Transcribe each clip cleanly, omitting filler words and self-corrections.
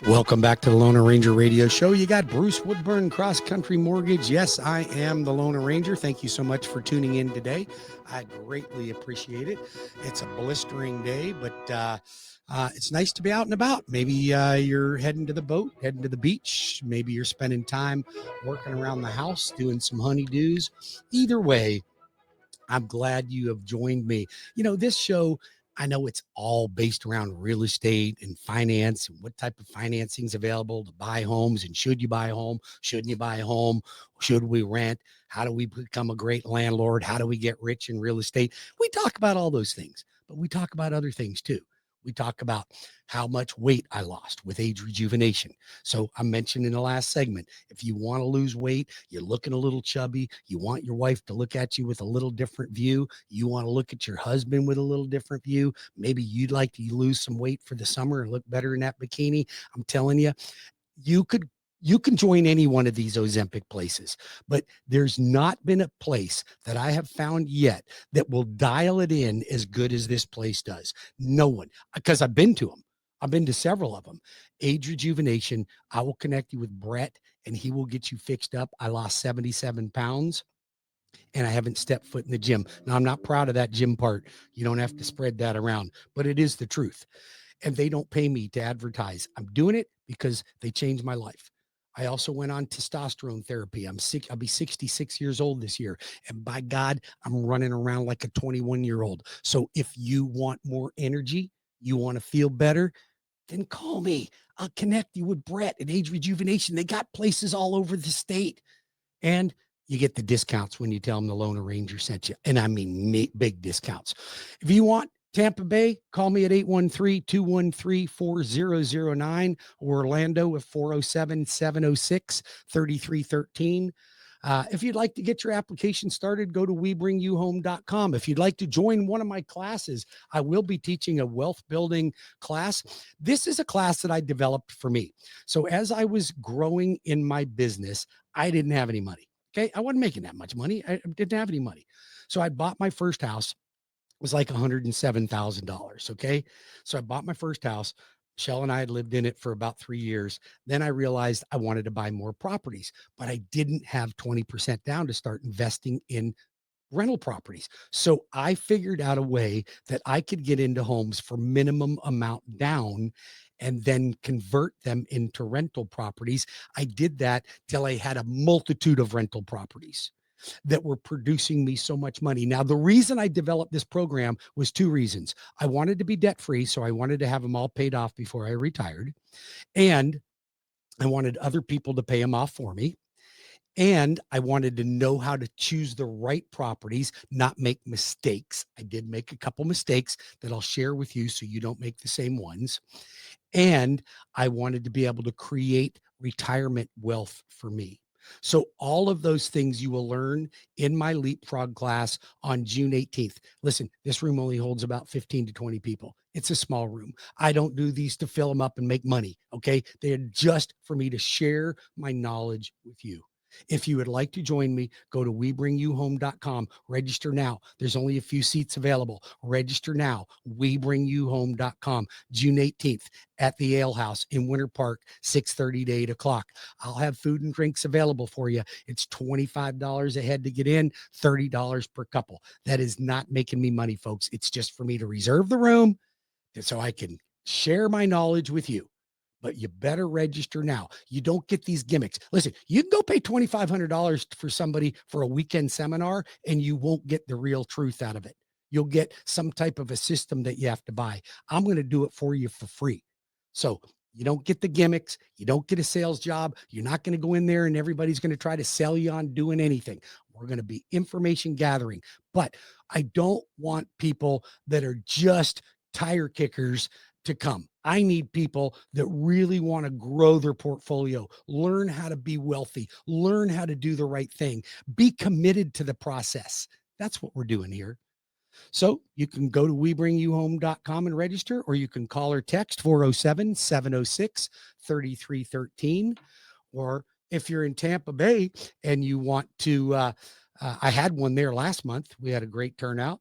Welcome back to the Lone Ranger Radio Show. You got Bruce Woodburn, Cross Country Mortgage. Yes, I am the Lone Ranger. Thank you so much for tuning in today. I greatly appreciate it. It's a blistering day, but it's nice to be out and about. Maybe you're heading to the boat, heading to the beach. Maybe you're spending time working around the house, doing some honeydews. Either way, I'm glad you have joined me. You know, this show, I know it's all based around real estate and finance and what type of financing is available to buy homes, and should you buy a home? Shouldn't you buy a home? Should we rent? How do we become a great landlord? How do we get rich in real estate? We talk about all those things, but we talk about other things too. We talk about how much weight I lost with age rejuvenation. So I mentioned in the last segment, if you want to lose weight, you're looking a little chubby, you want your wife to look at you with a little different view, you want to look at your husband with a little different view, maybe you'd like to lose some weight for the summer and look better in that bikini. I'm telling you, you can join any one of these Ozempic places, but there's not been a place that I have found yet that will dial it in as good as this place does. No one, because I've been to them. I've been to several of them. Age rejuvenation. I will connect you with Brett and he will get you fixed up. I lost 77 pounds and I haven't stepped foot in the gym. Now, I'm not proud of that gym part. You don't have to spread that around, but it is the truth. And they don't pay me to advertise. I'm doing it because they changed my life. I also went on testosterone therapy. I'll be 66 years old this year. And by God, I'm running around like a 21-year-old. So if you want more energy, you want to feel better, then call me. I'll connect you with Brett at Age Rejuvenation. They got places all over the state. And you get the discounts when you tell them the Lone Ranger sent you. And I mean, big discounts. If you want Tampa Bay, call me at 813-213-4009, or Orlando at 407-706-3313. If you'd like to get your application started, go to WeBringYouHome.com. If you'd like to join one of my classes, I will be teaching a wealth building class. This is a class that I developed for me. So as I was growing in my business, I didn't have any money. Okay. I wasn't making that much money. I didn't have any money. So I bought my first house. It was like $107,000. Okay. So I bought my first house. Michelle and I had lived in it for about 3 years. Then I realized I wanted to buy more properties, but I didn't have 20% down to start investing in rental properties. So I figured out a way that I could get into homes for minimum amount down and then convert them into rental properties. I did that till I had a multitude of rental properties that were producing me so much money. Now, the reason I developed this program was two reasons. I wanted to be debt free, so I wanted to have them all paid off before I retired. And I wanted other people to pay them off for me. And I wanted to know how to choose the right properties, not make mistakes. I did make a couple mistakes that I'll share with you so you don't make the same ones. And I wanted to be able to create retirement wealth for me. So all of those things you will learn in my Leapfrog class on June 18th. Listen, this room only holds about 15 to 20 people. It's a small room. I don't do these to fill them up and make money. Okay. They are just for me to share my knowledge with you. If you would like to join me, go to WeBringYouHome.com. Register now. There's only a few seats available. Register now. WeBringYouHome.com. June 18th at the Ale House in Winter Park, 6:30 to 8 o'clock. I'll have food and drinks available for you. It's $25 a head to get in, $30 per couple. That is not making me money, folks. It's just for me to reserve the room so I can share my knowledge with you. But you better register now. You don't get these gimmicks. Listen, you can go pay $2,500 for somebody for a weekend seminar and you won't get the real truth out of it. You'll get some type of a system that you have to buy. I'm going to do it for you for free. So you don't get the gimmicks. You don't get a sales job. You're not going to go in there and everybody's going to try to sell you on doing anything. We're going to be information gathering. But I don't want people that are just tire kickers to come. I need people that really want to grow their portfolio, learn how to be wealthy, learn how to do the right thing, be committed to the process. That's what we're doing here. So you can go to WeBringYouHome.com and register, or you can call or text 407-706-3313. Or if you're in Tampa Bay and you want to, I had one there last month. We had a great turnout.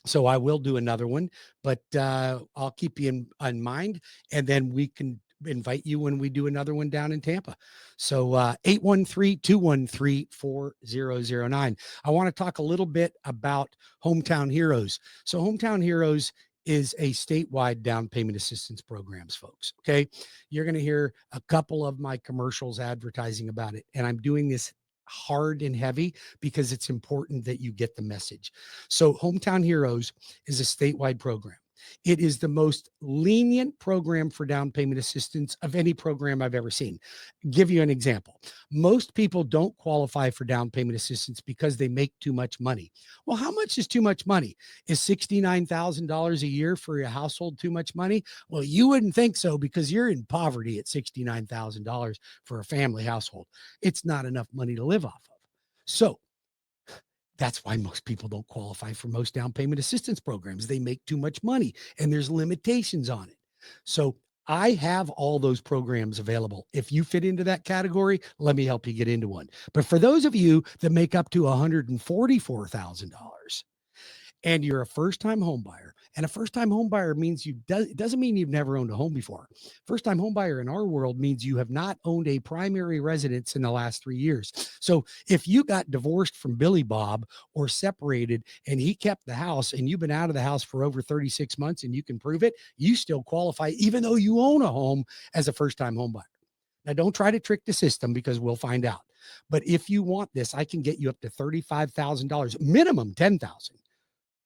So I will do another one, but I'll keep you in mind, and then we can invite you when we do another one down in Tampa. So 813-213-4009. I want to talk a little bit about Hometown Heroes. So Hometown Heroes is a statewide down payment assistance programs, folks. Okay. You're going to hear a couple of my commercials advertising about it. And I'm doing this hard and heavy because it's important that you get the message. So Hometown Heroes is a statewide program. It is the most lenient program for down payment assistance of any program I've ever seen. Give you an example. Most people don't qualify for down payment assistance because they make too much money. Well, how much is too much money? Is $69,000 a year for your household too much money? Well, you wouldn't think so because you're in poverty at $69,000 for a family household. It's not enough money to live off of. So that's why most people don't qualify for most down payment assistance programs. They make too much money and there's limitations on it. So I have all those programs available. If you fit into that category, let me help you get into one. But for those of you that make up to $144,000, and you're a first-time home buyer, and a first-time home buyer means it doesn't mean you've never owned a home before. First-time home buyer in our world means you have not owned a primary residence in the last 3 years. So if you got divorced from Billy Bob or separated and he kept the house and you've been out of the house for over 36 months and you can prove it, you still qualify even though you own a home as a first-time home buyer. Now, don't try to trick the system because we'll find out. But if you want this, I can get you up to $35,000, minimum 10,000,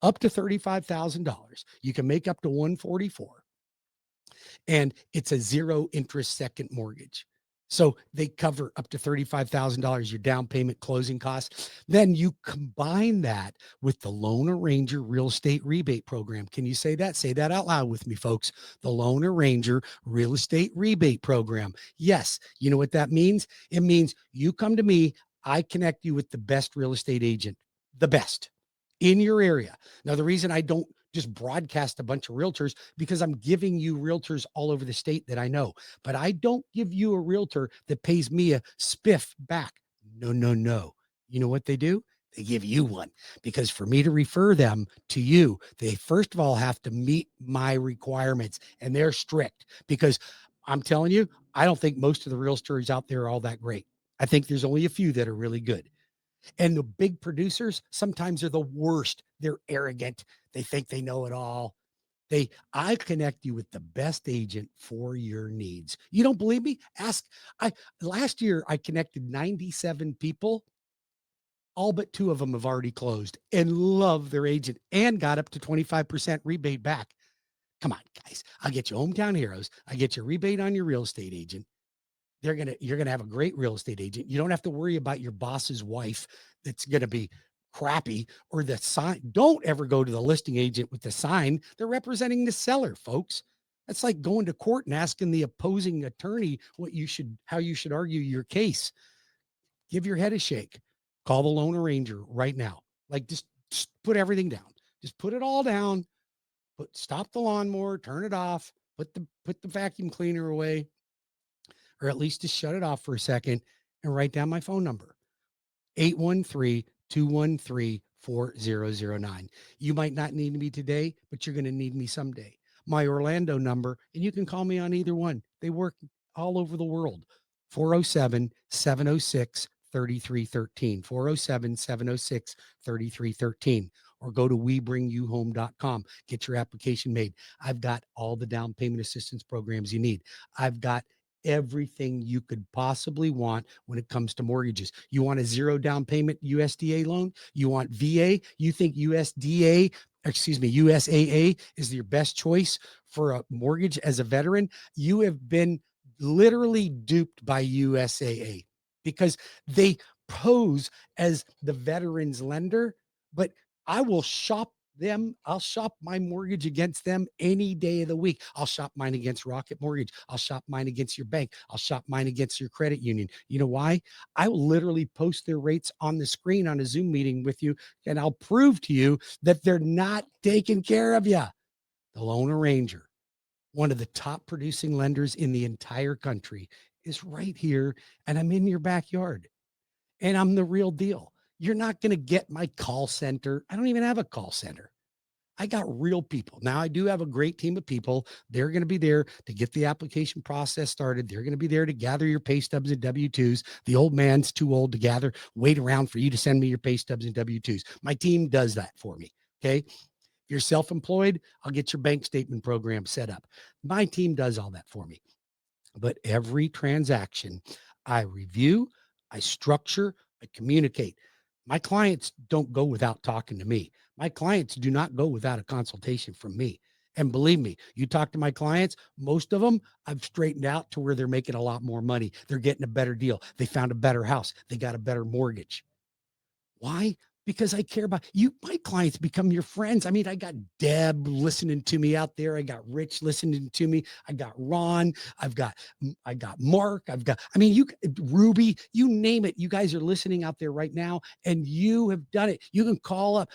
up to $35,000. You can make up to 144, and it's a zero interest second mortgage. So they cover up to $35,000, your down payment, closing costs. Then you combine that with the Loan Arranger Real Estate Rebate Program. Can you say that? Say that out loud with me, folks. The Loan Arranger Real Estate Rebate Program. Yes. You know what that means? It means you come to me, I connect you with the best real estate agent, the best in your area. Now, the reason I don't just broadcast a bunch of realtors because I'm giving you realtors all over the state that I know, but I don't give you a realtor that pays me a spiff back. No, no, no. You know what they do? They give you one because for me to refer them to you, they first of all have to meet my requirements, and they're strict because I'm telling you, I don't think most of the realtors out there are all that great. I think there's only a few that are really good. And the big producers sometimes are the worst. They're arrogant. They think they know it all. I connect you with the best agent for your needs. You don't believe me? Ask. I Last year I connected 97 people. All but two of them have already closed and love their agent and got up to 25% rebate back. Come on, guys. I'll get you Hometown Heroes. I get you a rebate on your real estate agent. You're gonna have a great real estate agent. You don't have to worry about your boss's wife that's gonna be crappy or the sign. Don't ever go to the listing agent with the sign. They're representing the seller, folks. That's like going to court and asking the opposing attorney how you should argue your case. Give your head a shake. Call the loan arranger right now. Like just put everything down. Just put it all down. Stop the lawnmower, turn it off, put the vacuum cleaner away, or at least just shut it off for a second and write down my phone number, 813-213-4009. You might not need me today, but you're going to need me someday. My Orlando number, and you can call me on either one. They work all over the world. 407-706-3313, 407-706-3313, or go to webringyouhome.com. Get your application made. I've got all the down payment assistance programs you need. I've got everything you could possibly want when it comes to mortgages. You want a zero down payment USDA loan? You want VA? You think USAA is your best choice for a mortgage as a veteran? You have been literally duped by USAA because they pose as the veterans lender, but I will shop them. I'll shop my mortgage against them any day of the week. I'll shop mine against Rocket Mortgage. I'll shop mine against your bank. I'll shop mine against your credit union. You know why? I will literally post their rates on the screen on a Zoom meeting with you, and I'll prove to you that they're not taking care of you. The Loan Arranger, one of the top producing lenders in the entire country, is right here, and I'm in your backyard, and I'm the real deal. You're not going to get my call center. I don't even have a call center. I got real people. Now I do have a great team of people. They're going to be there to get the application process started. They're going to be there to gather your pay stubs and W-2s. The old man's too old to wait around for you to send me your pay stubs and W-2s. My team does that for me. Okay. If you're self-employed, I'll get your bank statement program set up. My team does all that for me. But every transaction I review, I structure, I communicate. My clients don't go without talking to me. My clients do not go without a consultation from me. And believe me, you talk to my clients, most of them I've straightened out to where they're making a lot more money. They're getting a better deal. They found a better house. They got a better mortgage. Why? Because I care about you. My clients become your friends. I mean, I got Deb listening to me out there. I got Rich listening to me. I got Ron. I got Mark. I mean, Ruby, you name it. You guys are listening out there right now, and you have done it. You can call up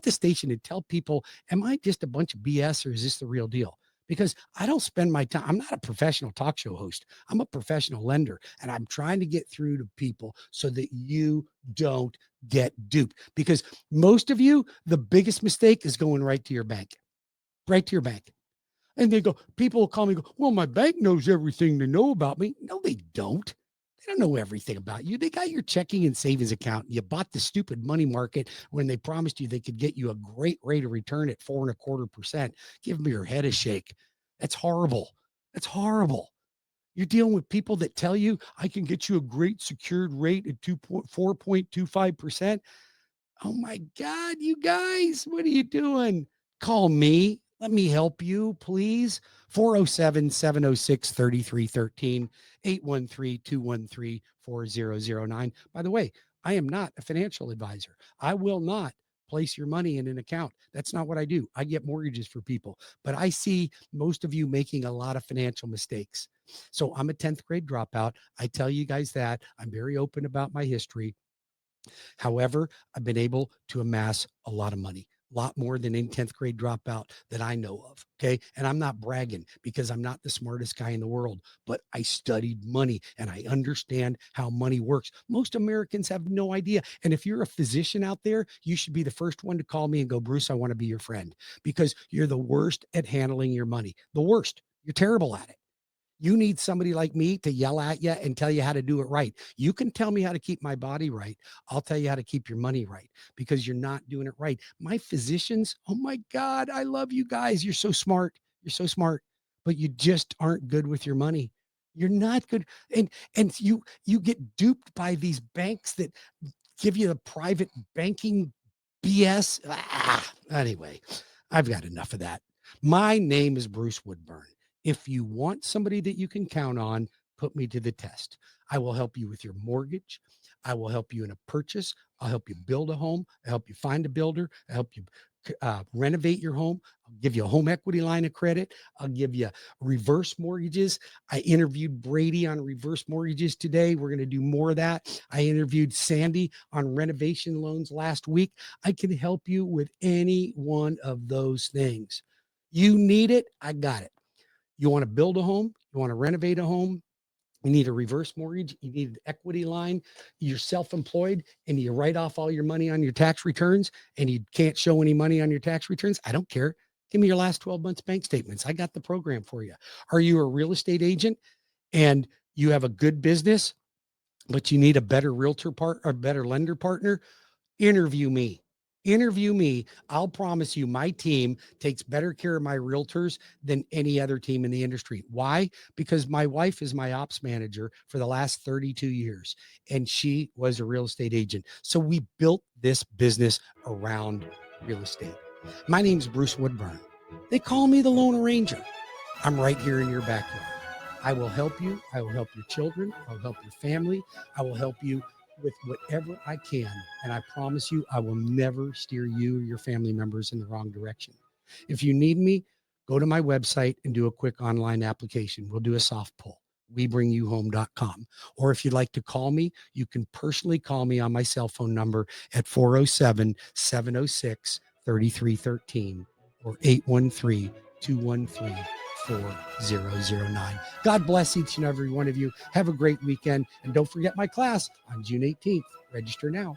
the station and tell people, am I just a bunch of BS or is this the real deal? Because I don't spend my time. I'm not a professional talk show host. I'm a professional lender, and I'm trying to get through to people so that you don't get duped. Because most of you, the biggest mistake is going right to your bank. And they go, people will call me, go, well, my bank knows everything they know about me. No, they don't. They don't know everything about you. They got your checking and savings account. You bought the stupid money market when they promised you they could get you a great rate of return at 4.25%. Give me your head a shake. That's horrible. That's horrible. You're dealing with people that tell you I can get you a great secured rate at 4.25%. Oh my God, you guys, what are you doing? Call me. Let me help you, please. 407-706-3313, 813-213-4009. By the way, I am not a financial advisor. I will not place your money in an account. That's not what I do. I get mortgages for people, but I see most of you making a lot of financial mistakes. So I'm a 10th grade dropout. I tell you guys that. I'm very open about my history. However, I've been able to amass a lot of money, a lot more than any 10th grade dropout that I know of. Okay. And I'm not bragging because I'm not the smartest guy in the world, but I studied money and I understand how money works. Most Americans have no idea. And if you're a physician out there, you should be the first one to call me and go, Bruce, I want to be your friend, because you're the worst at handling your money. The worst. You're terrible at it. You need somebody like me to yell at you and tell you how to do it right. You can tell me how to keep my body right. I'll tell you how to keep your money right, because you're not doing it right. My physicians, oh my God, I love you guys. You're so smart. You're so smart, but you just aren't good with your money. You're not good. And you get duped by these banks that give you the private banking BS. Anyway, I've got enough of that. My name is Bruce Woodburn. If you want somebody that you can count on, put me to the test. I will help you with your mortgage. I will help you in a purchase. I'll help you build a home. I'll help you find a builder. I'll help you renovate your home. I'll give you a home equity line of credit. I'll give you reverse mortgages. I interviewed Brady on reverse mortgages today. We're going to do more of that. I interviewed Sandy on renovation loans last week. I can help you with any one of those things. You need it, I got it. You want to build a home, you want to renovate a home, you need a reverse mortgage, you need an equity line, you're self-employed and you write off all your money on your tax returns and you can't show any money on your tax returns. I don't care. Give me your last 12 months bank statements. I got the program for you. Are you a real estate agent and you have a good business, but you need a better realtor part or better lender partner? Interview me. Interview me. I'll promise you my team takes better care of my realtors than any other team in the industry. Why? Because my wife is my ops manager for the last 32 years, and she was a real estate agent. So we built this business around real estate. My name's Bruce Woodburn. They call me the Lone Ranger. I'm right here in your backyard. I will help you. I will help your children. I will help your family. I will help you with whatever I can. And I promise you, I will never steer you or your family members in the wrong direction. If you need me, go to my website and do a quick online application. We'll do a soft pull, WeBringYouHome.com. Or if you'd like to call me, you can personally call me on my cell phone number at 407-706-3313 or 813-213-4009. God bless each and every one of you. Have a great weekend. And don't forget my class on June 18th. Register now.